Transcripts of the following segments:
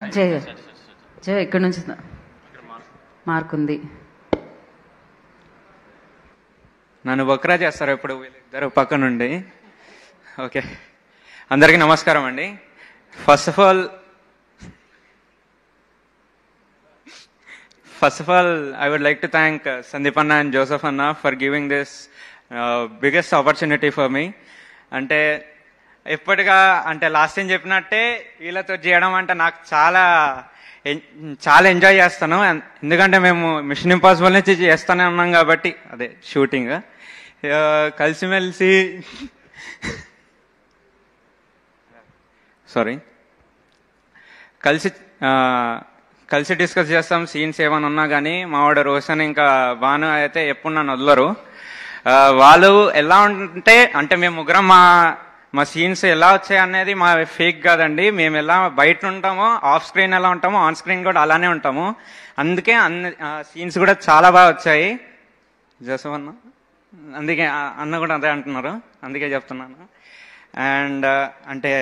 జయ జయ ఎక్కడి నుంచి మార్క్ ఉంది. నన్ను బక్రా చేస్తారు ఇప్పుడు వీళ్ళిద్దరు పక్క నుండి. ఓకే, అందరికీ నమస్కారం అండి. First of all I would like to thank Sandeep Anna and Joseph Anna for giving this biggest opportunity for me. అంటే ఎప్పటిగా అంటే లాస్ట్ టైం చెప్పినట్టే వీళ్ళతో చేయడం అంటే నాకు చాలా ఎంజాయ్ చేస్తాను. ఎందుకంటే మేము మిషన్ ఇంపాసిబుల్ నుంచి చేస్తూనే ఉన్నాం కాబట్టి, అదే షూటింగ్ కలిసిమెలిసి కలిసి డిస్కస్ చేస్తాం. సీన్స్ ఏమైనా ఉన్నా కానీ మావాడు రోషన్ ఇంకా భాను అయితే ఎప్పుడు నన్ను వదలరు. వాళ్ళు ఎలా ఉంటే అంటే మేము ముగ్గురం మా సీన్స్ ఎలా వచ్చాయి అనేది మా ఫేక్ కాదండి. మేము ఎలా బయట ఉంటామో ఆఫ్ స్క్రీన్ ఎలా ఉంటామో ఆన్ స్క్రీన్ కూడా అలానే ఉంటాము. అందుకే సీన్స్ కూడా చాలా బాగా వచ్చాయి. జోసఫ్ అన్న అందుకే అన్న కూడా అదే అంటున్నారు, అందుకే చెప్తున్నాను. అండ్ అంటే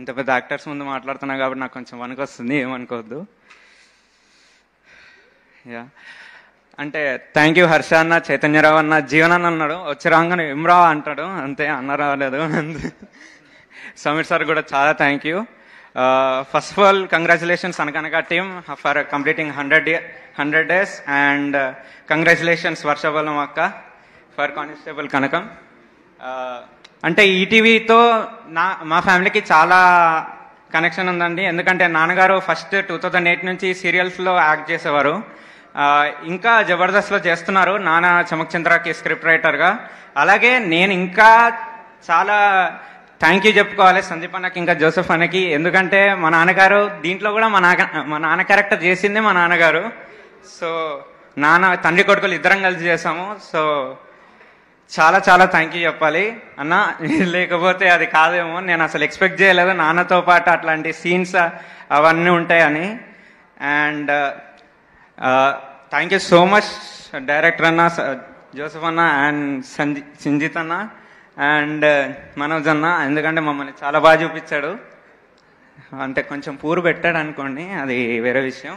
ఇంత పెద్ద యాక్టర్స్ ముందు మాట్లాడుతున్నా కాబట్టి నాకు కొంచెం వణుకొస్తుంది, ఏమనుకోవద్దు. యా, అంటే థ్యాంక్ యూ హర్ష అన్న, చైతన్యరావు అన్న, జీవన్ అన్నాడు, వచ్చి రాగానే ఇమ్రావ్ అంటాడు, అంతే, అన్న రాలేదు. సమీర్ సార్ కూడా చాలా thank you. First of all congratulations అనకనక team for completing 100 days and congratulations వర్షబలం అక్క ఫర్ కానిస్టేబుల్ కనకం. అంటే ఈటీవీతో మా ఫ్యామిలీకి చాలా కనెక్షన్ ఉందండి. ఎందుకంటే నాన్నగారు ఫస్ట్ 2008 నుంచి సీరియల్స్లో యాక్ట్ చేసేవారు. ఇంకా జబర్దస్త్లో చేస్తున్నారు నాన్న చమక్ చంద్రకి స్క్రిప్ట్ రైటర్గా. అలాగే నేను ఇంకా చాలా థ్యాంక్ యూ చెప్పుకోవాలి సందీప్ అన్నకి ఇంకా జోసెఫ్ అన్నకి. ఎందుకంటే మా నాన్నగారు దీంట్లో కూడా మా నాన్న క్యారెక్టర్ చేసిందే మా నాన్నగారు. సో తండ్రి కొడుకులు ఇద్దరం కలిసి చేసాము. సో చాలా చాలా థ్యాంక్ యూ చెప్పాలి అన్న, లేకపోతే అది కాదేమో. నేను అసలు ఎక్స్పెక్ట్ చేయలేదు నాన్నతో పాటు అట్లాంటి సీన్స్ అవన్నీ ఉంటాయని. And thank you so much director అన్న, జోసెఫ్ అన్న అండ్ సంజిత్ అన్న అండ్ మనోజ్ అన్న. ఎందుకంటే మమ్మల్ని చాలా బాగా చూపించాడు. అంటే కొంచెం పూరు పెట్టాడు అనుకోండి, అది వేరే విషయం.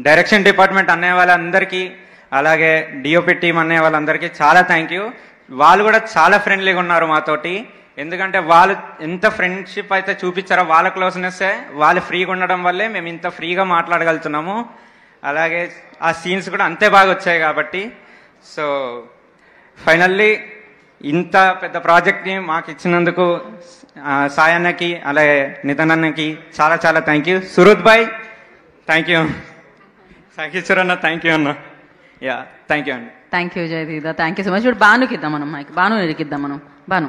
డైరెక్షన్ డిపార్ట్మెంట్ అనే వాళ్ళందరికీ, అలాగే డిఓపి టీం అనే వాళ్ళందరికీ చాలా థ్యాంక్ యూ. వాళ్ళు కూడా చాలా ఫ్రెండ్లీగా ఉన్నారు మాతోటి. ఎందుకంటే వాళ్ళు ఎంత ఫ్రెండ్షిప్ అయితే చూపించారో, వాళ్ళ క్లోజ్నెస్ వాళ్ళు ఫ్రీగా ఉండడం వల్లే మేము ఇంత ఫ్రీగా మాట్లాడగలుగుతున్నాము. అలాగే ఆ సీన్స్ కూడా అంతే బాగా వచ్చాయి కాబట్టి. సో ఫైనల్లీ ఇంత పెద్ద ప్రాజెక్ట్ని మాకు ఇచ్చినందుకు సాయన్నకి అలాగే నితన్ అన్నకి చాలా చాలా థ్యాంక్ యూ. సురుద్ భాయ్ థ్యాంక్ యూ. థ్యాంక్ యూ సురన్న, థ్యాంక్ యూ అన్న. యా, థ్యాంక్ యూ అండి. థ్యాంక్ యూ జయదీద, థ్యాంక్ యూ సో మచ్. ఇప్పుడు భానుకి ఇద్దాం మనం, భాను ఇరికిద్దాం మనం. భాను